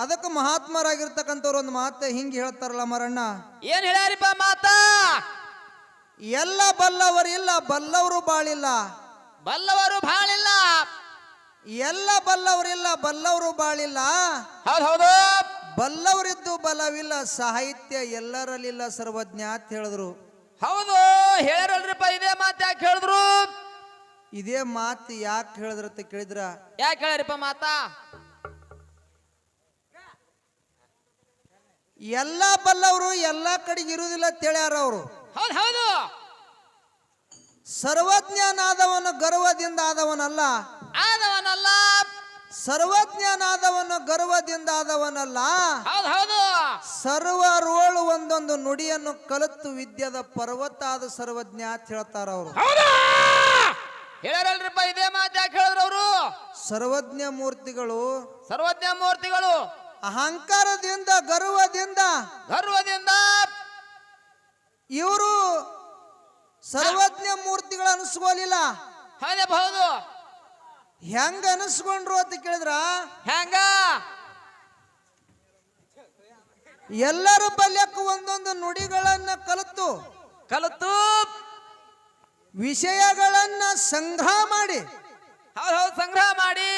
ಅದಕ್ಕೆ ಮಹಾತ್ಮರಾಗಿರ್ತಕ್ಕಂಥವ್ರು ಒಂದು ಮಾತು ಹಿಂಗೆ ಹೇಳ್ತಾರಲ್ಲ ಮರಣ್ಣ, ಏನ್ ಹೇಳ್ಯಾರಿಪ್ಪ ಮಾತಾ? ಎಲ್ಲ ಬಲ್ಲವರಿಲ್ಲ ಬಲ್ಲವರು ಬಾಳಿಲ್ಲ, ಬಲ್ಲವರು ಬಾಳಿಲ್ಲ. ಎಲ್ಲ ಬಲ್ಲವರಿಲ್ಲ ಬಲ್ಲವರು ಬಾಳಿಲ್ಲ, ಹೌದು ಹೌದು. ಬಲ್ಲವರಿದ್ದು ಬಲವಿಲ್ಲ, ಸಾಹಿತ್ಯ ಎಲ್ಲರಲ್ಲಿಲ್ಲ ಸರ್ವಜ್ಞ ಅಂತ ಹೇಳಿದ್ರು. ಹೌದು ಹೇಳ್ಯಾರಲ್ರಿಪ್ಪ, ಇದೇ ಮಾತು ಯಾಕೆ ಹೇಳಿದ್ರು? ಇದೇ ಮಾತು ಯಾಕೆ ಹೇಳಿದ್ರಂತ ಕೇಳಿದ್ರ, ಯಾಕೆ ಹೇಳ್ಯಾರಿಪ್ಪ ಮಾತಾ? ಎಲ್ಲ ಬಲ್ಲವರು ಎಲ್ಲ ಕಡೆಗೆ ಇರುವುದಿಲ್ಲ ತಿಳಿಯಾರ ಅವರು. ಹೌದು ಹೌದು. ಸರ್ವಜ್ಞನಾದವನು ಗರ್ವದಿಂದ ಆದವನಲ್ಲ, ಆದವನಲ್ಲ. ಸರ್ವಜ್ಞನಾದವನು ಗರ್ವದಿಂದ ಆದವನಲ್ಲ, ಹೌದು ಹೌದು. ಸರ್ವರೋಳು ಒಂದೊಂದು ನುಡಿಯನ್ನು ಕಲಿತು ವಿದ್ಯದ ಪರ್ವತ ಆದ ಸರ್ವಜ್ಞ ಅಂತ ಹೇಳ್ತಾರ ಅವರು. ಹೇಳ್ಯಾರಲ್ರಿಪ್ಪ, ಇದೇ ಮಾತು ಯಾಕೆ ಹೇಳಿದ್ರು ಅವರು? ಸರ್ವಜ್ಞ ಮೂರ್ತಿಗಳು ಸರ್ವಜ್ಞ ಮೂರ್ತಿಗಳು ಅಹಂಕಾರದಿಂದ ಗರ್ವದಿಂದ ಇವರು ಸರ್ವಜ್ಞ ಮೂರ್ತಿಗಳು ಅನಿಸ್ಕೋಲಿಲ್ಲ. ಹೌದಪ್ಪ ಹೌದು. ಹೆಂಗ ಅನಿಸ್ಕೊಂಡ್ರು ಅಂತ ಕೇಳಿದ್ರ, ಹೆಂಗ? ಎಲ್ಲರ ಬಲ್ಯಕ್ಕೂ ಒಂದೊಂದು ನುಡಿಗಳನ್ನ ಕಲಿತು ವಿಷಯಗಳನ್ನ ಸಂಗ್ರಹ ಮಾಡಿ, ಹೌದು ಹೌದು, ಸಂಗ್ರಹ ಮಾಡಿ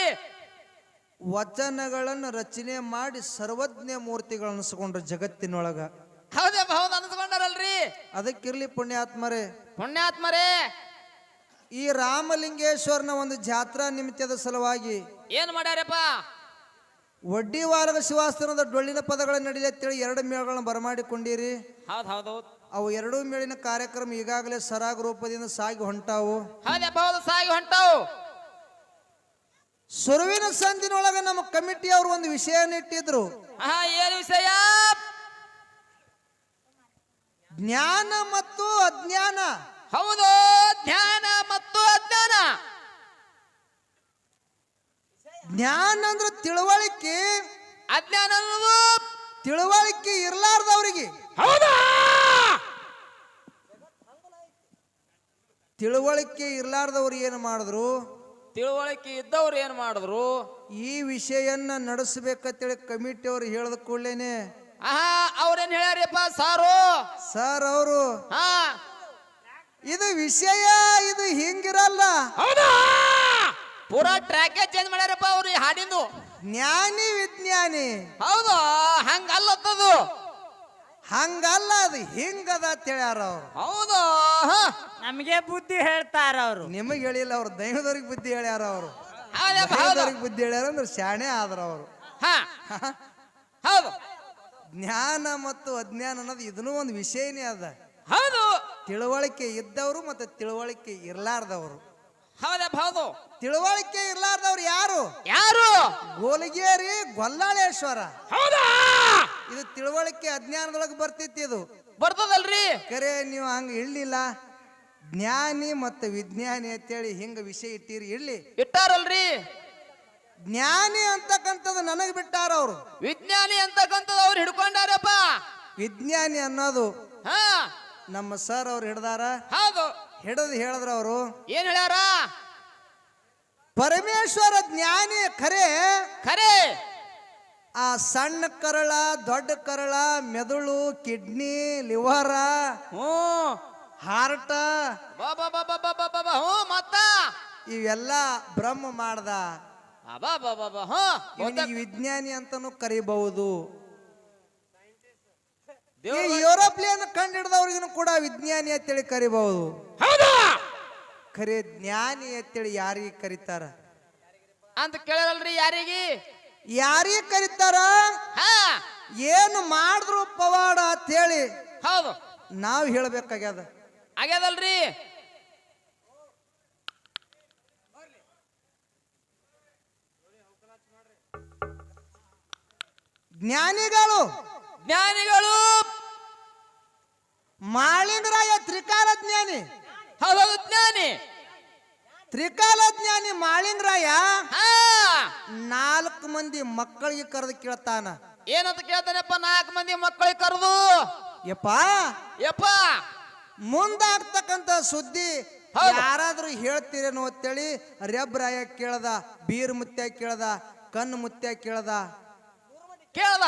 ವಚನಗಳನ್ನು ರಚನೆ ಮಾಡಿ ಸರ್ವಜ್ಞ ಮೂರ್ತಿಗಳು ಅನಿಸ್ಕೊಂಡ್ರು ಜಗತ್ತಿನೊಳಗ. ಹೌದಪ್ಪ ಹೌದು, ಅನ್ಸ್ಕೊಂಡಾರಲ್ರಿ. ಅದಕ್ಕಿರ್ಲಿ ಪುಣ್ಯಾತ್ಮರೇ, ಪುಣ್ಯಾತ್ಮರೇ, ಈ ರಾಮಲಿಂಗೇಶ್ವರನ ಒಂದು ಜಾತ್ರಾ ನಿಮಿತ್ತದ ಸಲುವಾಗಿ ಏನ್ ಮಾಡ್ಯಾರಪ್ಪ? ವಡ್ಡಿವಾಲಗ ಶಿವಾಸ್ತನದ ಡೊಳ್ಳಿನ ಪದಗಳ ನಡೀಲತ್ತೇಳಿ 2 ಮೇಳಗಳನ್ನ ಬರಮಾಡಿಕೊಂಡಿರಿ. ಹೌದು ಹೌದು. ಅವು 2 ಮೇಳಿನ ಕಾರ್ಯಕ್ರಮ ಈಗಾಗಲೇ ಸರಾಗ ರೂಪದಿಂದ ಸಾಗಿ ಹೊಂಟಾವು. ಹೌದಪ್ಪ ಹೌದು, ಸಾಗಿ ಹೊಂಟಾವು. ಸುರುವಿನ ಸಂದಿನೊಳಗ ನಮ್ಮ ಕಮಿಟಿಯವರು ಒಂದು ವಿಷಯನ ಇಟ್ಟಿದ್ರು. ಏನು ವಿಷಯ? ಜ್ಞಾನ ಮತ್ತು ಅಜ್ಞಾನ. ಹೌದು, ಜ್ಞಾನ ಮತ್ತು ಅಜ್ಞಾನ. ಜ್ಞಾನ ಅಂದ್ರೆ ತಿಳುವಳಿಕೆ, ಅಜ್ಞಾನ ಅನ್ನೋದು ತಿಳುವಳಿಕೆ ಇರ್ಲಾರ್ದವ್ರಿಗೆ. ಹೌದಾ? ತಿಳುವಳಿಕೆ ಇರ್ಲಾರ್ದವ್ರು ಏನು ಮಾಡಿದ್ರು? ತಿಳುವಳಿಕೆ ಇದ್ದವ್ರು ಏನ್ ಮಾಡಿದ್ರು? ಈ ವಿಷಯನ್ನ ನಡೆಸಬೇಕಂತೇಳಿ ಕಮಿಟಿಯವರು ಹೇಳಿದ ಕೂಡಲೇನೆ ಅವ್ರೇನ್ ಹೇಳ್ಯಾರಪ್ಪ ಸಾರು? ಸರ್ ಅವರು ಇದು ವಿಷಯ ಇದು ಹಿಂಗಿರಲ್ಲ, ಹೌದಾ? ಪೂರಾ ಟ್ರ್ಯಾಕೇ ಚೇಂಜ್ ಮಾಡ್ಯಾರಪ್ಪ ಅವ್ರು ಈ ಹಾಡಿಂದು. ಜ್ಞಾನಿ ವಿಜ್ಞಾನಿ. ಹೌದು, ಹಂಗಲ್ಲತ್ತದು. ಹಂಗಲ್ಲ, ಅದು ಹಿಂಗದ ಹೇಳ್ಯಾರ ಅವ್ರು. ಹೌದು, ನಮಗೆ ಬುದ್ಧಿ ಹೇಳ್ತಾರ ಅವರು. ನಿಮಗೆ ಹೇಳಿಲ್ಲ, ಅವ್ರು ದೈವದವ್ರಿಗೆ ಬುದ್ಧಿ ಹೇಳ್ಯಾರ ಅವರು. ಹೌದಪ್ಪ ಹೌದು. ದೈವದವ್ರಿಗೆ ಬುದ್ಧಿ ಹೇಳ್ಯಾರ ಅಂದ್ರೆ ಶಾಣೆ ಆದ್ರ ಅವರು. ಹೌದು. ಜ್ಞಾನ ಮತ್ತು ಅಜ್ಞಾನ ಅನ್ನೋದು ಇದನ್ನೂ ಒಂದು ವಿಷಯನೇ ಅದ. ಹೌದು, ತಿಳುವಳಿಕೆ ಇದ್ದವರು ಮತ್ತೆ ತಿಳುವಳಿಕೆ ಇರ್ಲಾರ್ದವರು. ಹೌದಪ್ಪ ಹೌದು. ತಿಳುವಳಿಕೆ ಇರ್ಲಾರ್ದವ್ರು ಯಾರು? ಯಾರು? ಗೋಲಿಗೇರಿ ಗೊಲ್ಲಾಳೇಶ್ವರ. ಹೌದಾ? ಇದು ತಿಳುವಳಿಕೆ ಅಜ್ಞಾನದೊಳಗೆ ಬರ್ತಿತ್ತು. ಇದು ಬರ್ತದಲ್ರಿ. ಕರೆ ನೀವು ಹಂಗ ಇರ್ಲಿಲ್ಲ, ಜ್ಞಾನಿ ಮತ್ತು ವಿಜ್ಞಾನಿ ಅಂತೇಳಿ ಹಿಂಗ ವಿಷಯ ಇಟ್ಟಿರಿ. ಇರ್ಲಿ, ಇಟ್ಟಾರಲ್ರಿ. ಜ್ಞಾನಿ ಅಂತಕ್ಕಂಥದ್ದು ನನಗೆ ಬಿಟ್ಟಾರ ಅವರು. ವಿಜ್ಞಾನಿ ಅಂತಕ್ಕಂಥದ್ದು ಅವ್ರು ಹಿಡ್ಕೊಂಡಾರಪ್ಪ. ವಿಜ್ಞಾನಿ ಅನ್ನೋದು ನಮ್ಮ ಸರ್ ಅವ್ರು ಹಿಡ್ದಾರ. ಹೌದು, ಹಿಡಿದು ಹೇಳಿದ್ರ ಅವರು. ಏನ್ ಹೇಳ್ಯಾರ? ಪರಮೇಶ್ವರ ಜ್ಞಾನಿ ಖರೆ, ಖರೆ. ಆ ಸಣ್ಣ ಕರಳ, ದೊಡ್ಡ ಕರಳ, ಮೆದುಳು, ಕಿಡ್ನಿ, ಲಿವರ, ಹಾರ್ಟ, ಮತ್ತ ಇವೆಲ್ಲ ಬ್ರಹ್ಮ ಮಾಡ್ದ. ಇವನಿಗೆ ವಿಜ್ಞಾನಿ ಅಂತಾನು ಕರಿಬಹುದು. ಯುರೋಪ್ಲಿಯನ್ ಕಂಡು ಹಿಡಿದವ್ರಿಗೂ ಕೂಡ ವಿಜ್ಞಾನಿ ಅಂತೇಳಿ ಕರಿಬಹುದು. ಖರೆ ಜ್ಞಾನಿ ಅಂತೇಳಿ ಯಾರಿಗೆ ಕರೀತಾರ ಅಂತ ಕೇಳಲ್ರಿ. ಯಾರಿಗೆ ಕರೀತಾರ? ಏನು ಮಾಡಿದ್ರು ಪವಾಡ ಅಂತ ಹೇಳಿ ಹೌದು ನಾವ್ ಹೇಳ್ಬೇಕಾಗ್ಯದ. ಆಗ್ಯದಲ್ರಿ. ಜ್ಞಾನಿಗಳು ಮಾಳಿಂಗರಾಯ ತ್ರಿಕಾಲ ಜ್ಞಾನಿ. ಹೌದು, ಜ್ಞಾನಿ. ತ್ರಿಕಾಲ ಜ್ಞಾನಿ ಮಾಳಿಂಗರಾಯ 4 ಮಂದಿ ಮಕ್ಕಳಿಗೆ ಕರೆದು ಕೇಳ್ತಾನ. ಏನಂತ ಕೇಳ್ತಾನಪ್ಪ? 4 ಮಂದಿ ಮಕ್ಕಳಿಗೆ ಕರೆದು, ಯಪ್ಪ ಮುಂದಾಗ್ತಕ್ಕಂತ ಸುದ್ದಿ ಯಾರಾದ್ರೂ ಹೇಳ್ತೀರೇನೋ ಅಂತೇಳಿ ರೆಬ್ರಾಯ ಕೇಳ್ದ, ಬೀರ್ ಮುತ್ಯ ಕೇಳ್ದ, ಕಣ್ಣು ಮುತ್ಯ ಕೇಳ್ದ. ಕೇಳ್ದ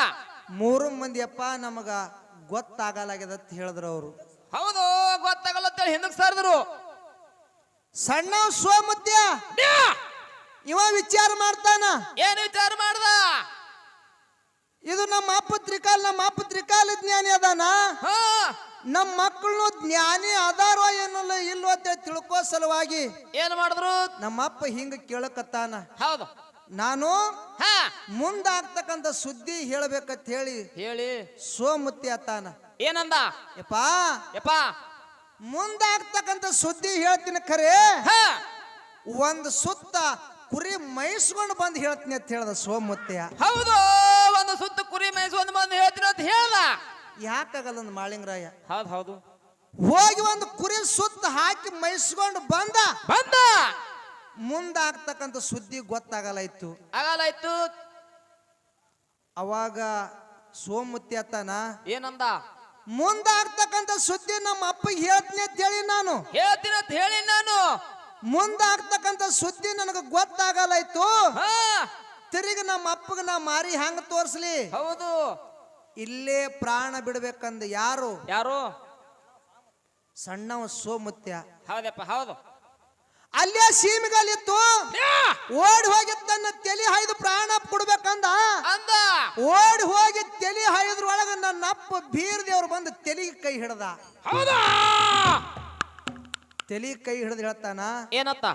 ಮೂರು ಮಂದಿಯಪ್ಪ ನಮಗ ಗೊತ್ತಾಗಲಾಗ್ಯದ ಅಂತ ಹೇಳಿದ್ರು ಅವರು. ಹೌದು ಗೊತ್ತಾಗಲ್ಲ ಅಂತೇಳಿ ಹಿಂದಕ್ಕೆ ಸರ್ದ್ರು. ಸಣ್ಣ ಸೋಮುತ್ಯ ಇವ ವಿಚಾರ ಮಾಡ್ತಾನ, ಏನ್ ವಿಚಾರ ಮಾಡ್ದ? ಇದು ನಮ್ಮ ಅಪ್ಪ ತ್ರಿಕಾಲ ಜ್ಞಾನಿ ಅದಾನ, ಹಾ ನಮ್ಮ ಮಕ್ಕಳು ಜ್ಞಾನಿ ಅದಾರೋ ಏನಲ್ಲ ಇಲ್ಲೋ ಅಂತ ತಿಳ್ಕೋ ಸಲುವಾಗಿ ಏನ್ ಮಾಡಿದ್ರು? ನಮ್ಮ ಅಪ್ಪ ಹಿಂಗ ಕೇಳಕತ್ತಾನ. ಹೌದು ನಾನು ಹಾ ಮುಂದಾಗ್ತಕ್ಕಂಥ ಸುದ್ದಿ ಹೇಳ್ಬೇಕಂತ ಹೇಳಿ ಹೇಳಿ ಸೋಮುತ್ಯ ಅತ್ತಾನ. ಏನಂದ? ಯಪ್ಪಾ ಯಪ್ಪ ಮುಂದಾಗ್ತಕ್ಕಂಥ ಸುದ್ದಿ ಹೇಳ್ತೀನಿ ಖರೆ, ಹಾ ಒಂದು ಸುತ್ತ ಕುರಿ ಮೈಸ್ಕೊಂಡು ಬಂದು ಹೇಳ್ತೀನಿ ಅಂತ ಹೇಳ್ದ ಸೋಮುತ್ಯ. ಹೌದು ಒಂದು ಸುತ್ತ ಕುರಿ ಮೇಯಿಸಿ ಒಂದು ಮಂದಿ ಹೇಳ್ತೀನಿ ಅಂತ ಹೇಳ್ದ. ಯಾಕಾಗಲ್ಲ ಅಂದ್ ಮಾಳಿಂಗರಾಯ, ಹೌದು ಹೌದು ಹೋಗಿ ಒಂದು ಕುರಿ ಸುತ್ತ ಹಾಕಿ ಮೈಸ್ಕೊಂಡು ಬಂದ, ಬಂದ ಮುಂದಾಗ್ತಕ್ಕಂಥ ಸುದ್ದಿ ಗೊತ್ತಾಗಲಾಯ್ತು. ಆಗಲಾಯ್ತು. ಅವಾಗ ಸೋಮುತ್ಯ ಅತ್ತಾನ, ಏನಂದ? ಮುಂದಾಗ್ತಕ್ಕಂಥ ಸುದ್ದಿ ನಮ್ಮ ಅಪ್ಪಗೆ ಹೇಳ್ತೀನಿ ಅಂತ ಹೇಳಿ ನಾನು ಹೇಳ್ತೀನಿ ಅಂತ ಹೇಳಿ ನಾನು ಮುಂದಾಗ್ತಕ್ಕಂಥ ಸುದ್ದಿ ನನಗೆ ಗೊತ್ತಾಗಲಾಯ್ತು. ಹಾ ತಿರುಗಿ ನಮ್ಮ ಅಪ್ಪಗ ನಾ ಮಾರಿ ಹೆಂಗ ತೋರ್ಸ್ಲಿ? ಹೌದು ಇಲ್ಲೇ ಪ್ರಾಣ ಬಿಡ್ಬೇಕಂದ ಯಾರು? ಯಾರು? ಸಣ್ಣವ ಸೋಮುತ್ಯ. ಹೌದಪ್ಪ ಹೌದು. ಅಲ್ಲೇ ಸೀಮಿಗಲ್ಲಿತ್ತು, ಓಡಿ ಹೋಗಿ ತನ್ನ ತಲೆ ಹಾಯ್ದು ಪ್ರಾಣ ಕೊಡ್ಬೇಕಂದ. ಅಂದ ಓಡಿ ಹೋಗಿ ತಲೆ ಹಾಯ್ದ್ರೊಳಗ ನನ್ನ ಅಪ್ಪ ಬೀರ್ ದೇವ್ರು ಬಂದು ತಲೆಗೆ ಕೈ ಹಿಡ್ದ. ಹೌದಾ? ತಲೆ ಕೈ ಹಿಡ್ದು ಹೇಳ್ತಾನ, ಏನತ್ತ?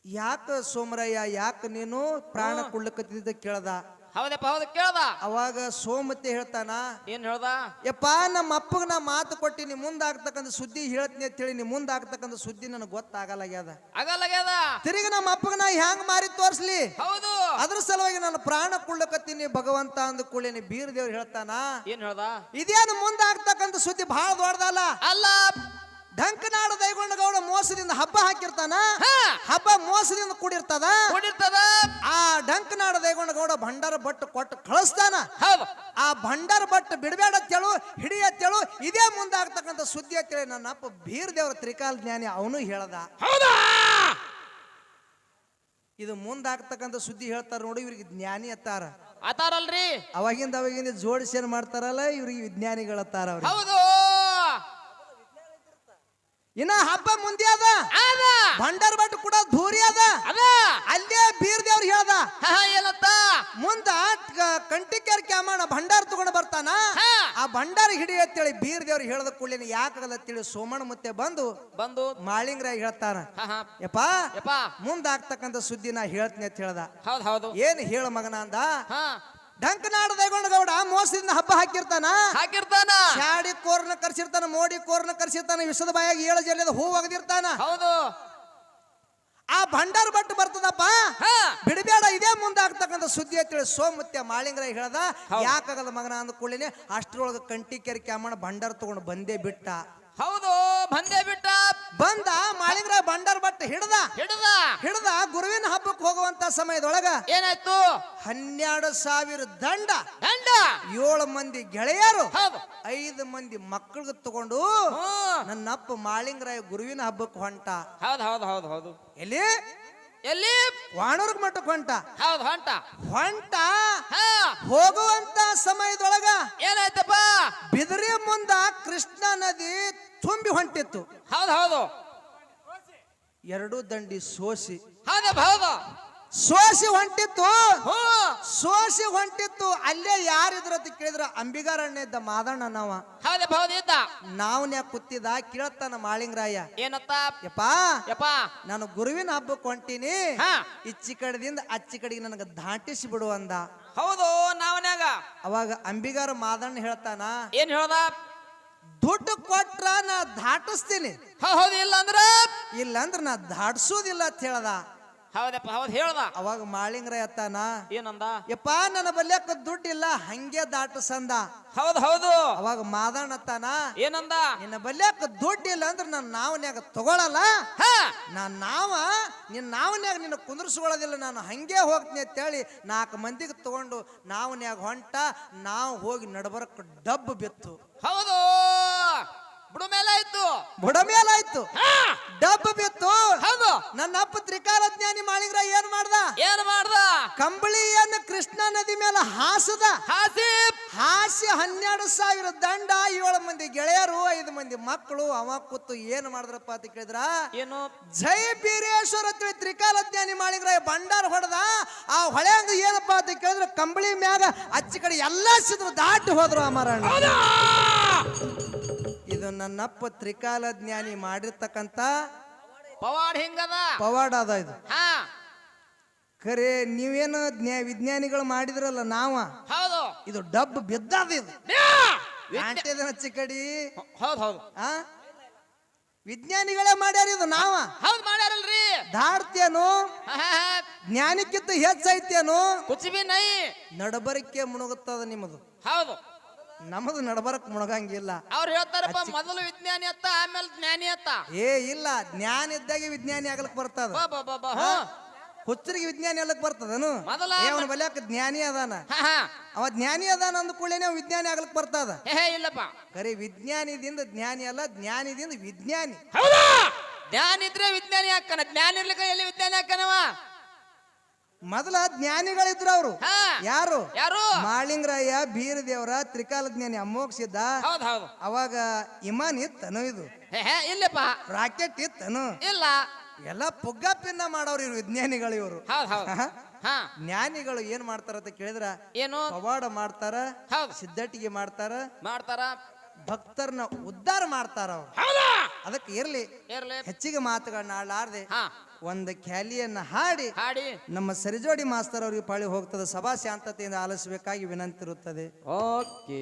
ಯಾಕ ಸೋಮರಯ್ಯ, ಯಾಕ ನೀನು ಪ್ರಾಣ ಕೊಡ್ಲಿಕ್ಕತ್ತಿದ್ದ ಕೇಳ್ದ. ಹೌದಪ್ಪ ಹೌದು ಕೇಳ್ದ. ಅವಾಗ ಸೋಮುತ್ಯ ಹೇಳ್ತಾನ, ಏನ್ ಹೇಳ್ದ? ಯಪ್ಪ ನಮ್ಮ ಅಪ್ಪಗ ನಾ ಮಾತು ಕೊಟ್ಟಿನಿ ಮುಂದಾಗ್ತಕ್ಕಂಥ ಸುದ್ದಿ ಹೇಳ್ತೀನಿ ಅಂತ ಹೇಳಿ, ನೀ ಮುಂದಾಗ್ತಕ್ಕಂಥ ಸುದ್ದಿ ನನಗೆ ಗೊತ್ತಾಗಲಾಗ್ಯದ. ಆಗಲಾಗ್ಯದ. ತಿರುಗಿ ನಮ್ಮ ಅಪ್ಪಗ ನಾ ಹ್ಯಾಂಗ ಮಾರಿ ತೋರ್ಸ್ಲಿ? ಹೌದು ಅದ್ರ ಸಲುವಾಗಿ ನಾನು ಪ್ರಾಣ ಕೊಡ್ಲಕತ್ತೀನಿ ಭಗವಂತ ಅಂದ ಕೂಡಲೇ ಬೀರ್ ದೇವ್ರು ಹೇಳ್ತಾನ, ಏನ್ ಹೇಳ್ದ? ಇದೇನು ಮುಂದಾಗ್ತಕ್ಕಂಥ ಸುದ್ದಿ ಬಹಳ ದೊಡ್ಡದಲ್ಲ. ಅಲ್ಲ ಢಂಕನಾಡ ದೈಗೊಂಡ ಗೌಡ ಮೋಸದಿಂದ ಹಬ್ಬ ಹಾಕಿರ್ತಾನ, ಹಬ್ಬ ಮೋಸದಿಂದ ಕೂಡಿರ್ತದ. ಕೂಡಿರ್ತದ. ಆ ಢಂಕನಾಡ ದೈಗೊಂಡ ಗೌಡ ಭಂಡಾರ ಭಟ್ ಕೊಟ್ಟು ಕಳಿಸ್ತಾನ. ಹೌದು ಆ ಭಂಡಾರ ಭಟ್ ಬಿಡಬೇಡ ಅಂತೇಳು, ಹಿಡಿ ಅಂತೇಳು, ಇದೇ ಮುಂದಾಗ್ತಕ್ಕಂಥ ಸುದ್ದಿ ಅಂತೇಳಿ ನನ್ನ ಅಪ್ಪ ಬೀರ್ ದೇವ್ರ ತ್ರಿಕಾಲ ಜ್ಞಾನಿ ಅವನು ಹೇಳ್ದ. ಹೌದಾ? ಇದು ಮುಂದಾಗ್ತಕ್ಕಂಥ ಸುದ್ದಿ ಹೇಳ್ತಾರ ನೋಡಿ, ಇವ್ರಿಗೆ ಜ್ಞಾನಿ ಅತ್ತಾರ. ಆತಾರಲ್ರಿ. ಅವಾಗಿಂದ ಜೋಡಿಸಿ ಏನ್ ಮಾಡ್ತಾರಲ್ಲ, ಇವ್ರಿಗೆ ವಿಜ್ಞಾನಿಗಳತ್ತಾರ. ಅವ್ರಿಗೆ ಹೌದು. ಇನ್ನ ಹಬ್ಬ ಮುಂದೆ ಅದ, ಅದ ಭಂಡಾರ ಭಟ್ ಕೂಡ ಧೂರಿ ಅದ. ಅದ ಅಲ್ಲೇ ಬೀರ್ ದೇವ್ರು ಹೇಳ್ದ, ಏನಂತ? ಮುಂದ ಕಂಟಿಕೆರ್ ಕ್ಯಾಮಣ ಭಂಡಾರ ತಗೊಂಡು ಬರ್ತಾನ, ಆ ಭಂಡಾರ ಹಿಡಿ ಅಂತೇಳಿ ಬೀರ್ ದೇವ್ರು ಹೇಳ್ದ ಕೂಡಲೇ ಯಾಕಾಗಲ್ಲ ಅಂತೇಳಿ ಸೋಮಣ್ಣ ಮುತ್ತೆ ಬಂದು ಮಾಳಿಂಗರಾಯ ಹೇಳ್ತಾನ, ಯಪ್ಪಾ ಯಪ್ಪ ಮುಂದಾಗ್ತಕ್ಕಂಥ ಸುದ್ದಿ ನಾ ಹೇಳ್ತೀನಿ ಅಂತ ಹೇಳ್ದ. ಹೌದು ಹೌದು. ಏನ್ ಹೇಳ ಮಗನ ಅಂದ. ಹಾ ಢಂಕನಾಡ ದೈಗೊಂಡ ಗೌಡ ಮೋಸದಿಂದ ಹಬ್ಬ ಹಾಕಿರ್ತಾನ, ಹಾಕಿರ್ತಾನ. ಶಾಡಿ ಕೋರ್ನ ಕರ್ಸಿರ್ತಾನ, ಮೋಡಿ ಕೋರ್ನ ಕರ್ಸಿರ್ತಾನ, ವಿಷದ ಬಾಯಾಗ 7 ಜಲ್ಲೆದ ಹೂ ಒಗದಿರ್ತಾನ. ಹೌದು. ಆ ಭಂಡಾರ ಭಟ್ ಬರ್ತದಪ್ಪ, ಬಿಡಬೇಡ, ಇದೇ ಮುಂದಾಗ್ತಕ್ಕಂಥ ಸುದ್ದಿ ಅಂತೇಳಿ ಸೋಮುತ್ಯ ಮಾಳಿಂಗರಾಯ ಹೇಳ್ದ. ಯಾಕಾಗಲ್ಲ ಮಗನ ಅಂದ ಕೂಡಲೇ ಅಷ್ಟ್ರೊಳಗ ಕಂಟಿಕೆರೆ ಕ್ಯಾಮಣ ಭಂಡಾರ ತಗೊಂಡು ಬಂದೇ ಬಿಟ್ಟ. ಹೌದು ಬಂದೇ ಬಿಟ್ಟ. ಬಂದ ಮಾಳಿಂಗರಾಯ ಭಂಡಾರ ಭಟ್ ಹಿಡ್ದ ಗುರುವಿನ ಹಬ್ಬಕ್ಕೆ ಹೋಗುವಂತ ಸಮಯದೊಳಗ ಏನಾಯ್ತು? 12,000 ದಂಡ, 7 ಮಂದಿ ಗೆಳೆಯರು, ಹೌದು 5 ಮಂದಿ ಮಕ್ಕಳಿಗೆ ತಗೊಂಡು ನನ್ನ ಅಪ್ಪ ಮಾಳಿಂಗರಾಯ ಗುರುವಿನ ಹಬ್ಬಕ್ಕೆ ಹೊಂಟ. ಹೌದು ಹೌದು ಹೌದು ಹೌದು. ಎಲ್ಲಿ? ಎಲ್ಲಿ? ವಾಣೂರ್ಗ ಮಠಕ್ಕೆ ಹೊಂಟ. ಹೌದು ಹೊಂಟ ಹೋಗುವಂತ ಸಮಯದೊಳಗ ಏನಾಯ್ತಪ್ಪ? ಬಿದಿರಿ ಮುಂದ ಕೃಷ್ಣ ನದಿ ತುಂಬಿ ಹೊಂಟಿತ್ತು. ಹೌದು ಹೌದು. 2 ದಂಡಿ ಸೋಸಿ ಹೊಂಟಿತ್ತು. ಅಲ್ಲೇ ಯಾರಿದ್ರ ಅಂತ ಕೇಳಿದ್ರ ಅಂಬಿಗಾರಣ್ಣ ಇದ್ದ, ಮಾದಣ್ಣ ನಾವ. ನಾವು ಕೂತಿದ್ದ ಕೇಳ್ತಾನ ಮಾಳಿಂಗರಾಯ, ಏನತ್ತ? ಯಪ್ಪ ನಾನು ಗುರುವಿನ ಹಬ್ಬಕ್ಕೆ ಹೊಂಟೀನಿ, ಇಚ್ಚಿ ಕಡೆದಿಂದ ಅಚ್ಚಿ ಕಡೆಗೆ ನನಗ ದಾಟಿಸಿ ಬಿಡು ಅಂದ. ಹೌದು ನಾವನ್ಯಾಗ. ಅವಾಗ ಅಂಬಿಗಾರ ಮಾದಣ್ಣ ಹೇಳ್ತಾನ, ಏನ್ ಹೇಳ್ದ? ದುಡ್ಡು ಕೊಟ್ರ ನಾ ದಾಟಿಸ್ತೀನಿ, ಹೌದು ಇಲ್ಲಂದ್ರ ನಾ ದಾಟಿಸೋದಿಲ್ಲ ಅಂತ ಹೇಳ್ದ. ಹೌದಪ್ಪ ಹೌದು ಹೇಳ್ದ. ಅವಾಗ ಮಾಳಿಂಗರಾಯ ಅತ್ತಾನ, ಏನಂದ? ಯಪ್ಪ ನನ್ನ ಬಲ್ಯಕ್ಕ ದುಡ್ಡಿಲ್ಲ, ಹಂಗೆ ದಾಟಸಂದ. ಹೌದು ಹೌದು. ಅವಾಗ ಮಾದಣ್ಣ ಅತ್ತಾನ, ಏನಂದ? ನಿನ್ನ ಬಲ್ಯಕ್ಕ ದುಡ್ಡಿಲ್ಲ ಅಂದ್ರೆ ನಾನು ನಾವನ್ಯಾಗ ತಗೊಳಲ್ಲ, ನಿನ್ನ ನಾವನ್ಯಾಗ ನಿನ್ನ ಕುಂದ್ರಸ್ಕೊಳ್ಳೋದಿಲ್ಲ, ನಾನು ಹಂಗೆ ಹೋಗ್ತೀನಿ ಅಂತೇಳಿ 4 ಮಂದಿಗೆ ತಗೊಂಡು ನಾವನ್ಯಾಗ ಹೊಂಟ. ನಾವು ಹೋಗಿ ನಡಬರಕ್ಕೆ ಡಬ್ಬು ಬಿತ್ತು. ಹೌದು ಬುಡ ಮೇಲಾಯ್ತು, ಡಬ್ಬು ಬಿತ್ತು. ಹೌದು. ನನ್ನ ಅಪ್ಪ ತ್ರಿಕಾಲ ಜ್ಞಾನಿ ಮಾಳಿಂಗರಾಯ ಏನ್ ಮಾಡ್ದ? ಏನ್ ಮಾಡ್ದ? ಕಂಬಳಿಯನ್ನು ಕೃಷ್ಣ ನದಿ ಮಂದಿ ಮೇಲೆ ಹಾಸದ ಹಾಸಿ 12,000 ದಂಡ 7 ಮಂದಿ ಗೆಳೆಯರು 5 ಮಂದಿ ಮಕ್ಕಳು ಅವ ಕೂತು ಏನ್ ಮಾಡಿದ್ರಪ್ಪ ಅಂತ ಕೇಳಿದ್ರ ಏನು ಜೈ ಬೀರೇಶ್ವರ ಅಂತೇಳಿ ತ್ರಿಕಾಲಜ್ಞಾನಿ ಮಾಳಿಂಗ್ರ ಭಂಡಾರ ಹೊಡೆದ ಆ ಹೊಳೆಂಗ ಏನಪ್ಪಾ ಅಂತ ಕೇಳಿದ್ರೆ ಕಂಬಳಿ ಮ್ಯಾಗ ಅಚ್ಚ ಕಡೆ ಎಲ್ಲಾ ಸಿದ್ರು ದಾಟಿ ಹೋದ್ರು ಅಮರಣ್ಣ. ಇದು ನನ್ನಪ್ಪ ತ್ರಿಕಾಲಜ್ಞಾನಿ ಮಾಡಿರ್ತಕ್ಕಂತ ಪವಾಡ ಹಿಂಗದ ಪವಾಡ ಅದ ಇದು. ಹಾ ಖರೆ ನೀವೇನು ವಿಜ್ಞಾನಿಗಳು ಮಾಡಿದ್ರಲ್ಲ ನಾವ ಹೌದು ಇದು ಡಬ್ ಬಿದ್ದದ ಇದು ಅಂಟೇದನ ಚಿಕ್ಕಡಿ. ಹೌದು ಹೌದು ಆ ವಿಜ್ಞಾನಿಗಳೇ ಮಾಡ್ಯಾರ ಇದು ನಾವ ಹೌದು ಮಾಡ್ಯಾರಲ್ರಿ. ದಾಡ್ತೇನು ಜ್ಞಾನಕ್ಕಿಂತ ಹೆಚ್ಚೈತೇನು ಕುಚ್ ಬಿ ನೈ ನಡಬರಿಕೆ ಮುಣುಗುತ್ತದ ನಿಮ್ಮದು. ಹೌದು ನಮ್ಮದು ನಡಬರಕ್ ಮುಣಗಂಗಿಲ್ಲ. ಅವ್ರು ಹೇಳ್ತಾರಪ್ಪ ಮೊದಲು ವಿಜ್ಞಾನಿ ಅತ್ತ ಆಮೇಲೆ ಜ್ಞಾನಿ ಅತ್ತ. ಇಲ್ಲ ಜ್ಞಾನ ಇದ್ದಾಗೆ ವಿಜ್ಞಾನಿ ಆಗ್ಲಕ್ ಬರ್ತದ. ಹುಚ್ಚರಿಗೆ ವಿಜ್ಞಾನಿ ಎಲ್ಲಕ್ ಬರ್ತದನು ಮೊದಲ ಅವನ ಬಲ್ಯಾಕ ಜ್ಞಾನಿ ಅದಾನ ಅವ ಜ್ಞಾನಿ ಅದಾನ ಅಂದ ಕೂಡಲೇ ವಿಜ್ಞಾನಿ ಆಗ್ಲಕ್ ಬರ್ತದ. ಇಲ್ಲಪ್ಪ ಖರೆ ವಿಜ್ಞಾನಿದಿಂದ ಜ್ಞಾನಿ ಅಲ್ಲ ಜ್ಞಾನಿದಿಂದ ವಿಜ್ಞಾನಿ. ಜ್ಞಾನ ಇದ್ರೆ ವಿಜ್ಞಾನಿ ಹಾಕನ ಜ್ಞಾನ ಇರ್ಲಿಕ್ಕ ಎಲ್ಲಿ ವಿಜ್ಞಾನಿ ಹಾಕನವ. ಮೊದಲ ಜ್ಞಾನಿಗಳಿದ್ರು ಅವರು ಯಾರು ಯಾರು ಮಾಳಿಂಗರಾಯ ಬೀರದೇವರ ತ್ರಿಕಾಲಜ್ಞಾನಿ ಅಮೋಘಸಿದ್ದ. ಹೌದು ಹೌದು ಅವಾಗ ಇಮಾನ್ ಇತ್ತನು ಇದು ಇಲ್ಲಪ್ಪ ರಾಕೆಟ್ ಇತ್ತನು ಇಲ್ಲ ಎಲ್ಲ ಪುಗ್ಗ ಪಿನ್ನ ಮಾಡೋರು ಇವ್ರು ವಿಜ್ಞಾನಿಗಳು ಇವರು. ಜ್ಞಾನಿಗಳು ಏನ್ ಮಾಡ್ತಾರ ಅಂತ ಕೇಳಿದ್ರ ಏನು ಪವಾಡ ಮಾಡ್ತಾರ ಹೌದು ಸಿದ್ಧಟಿಗೆ ಮಾಡ್ತಾರ ಮಾಡ್ತಾರ ಭಕ್ತರನ್ನ ಉದ್ಧಾರ ಮಾಡ್ತಾರ ಅವ್ರು. ಅದಕ್ಕೆ ಇರ್ಲಿ ಹೆಚ್ಚಿಗೆ ಮಾತುಗಳನ್ನ ಆಡಲಾರ್ದೆ ಒಂದು ಖ್ಯಾಲಿಯನ್ನ ಹಾಡಿ ಹಾಡಿ ನಮ್ಮ ಸರಿಜೋಡಿ ಮಾಸ್ತರ್ ಅವ್ರಿಗೆ ಪಾಳಿ ಹೋಗ್ತದೆ. ಸಭಾ ಶಾಂತತೆಯಿಂದ ಆಲಿಸಬೇಕಾಗಿ ವಿನಂತಿ ಇರುತ್ತದೆ. ಓಕೆ.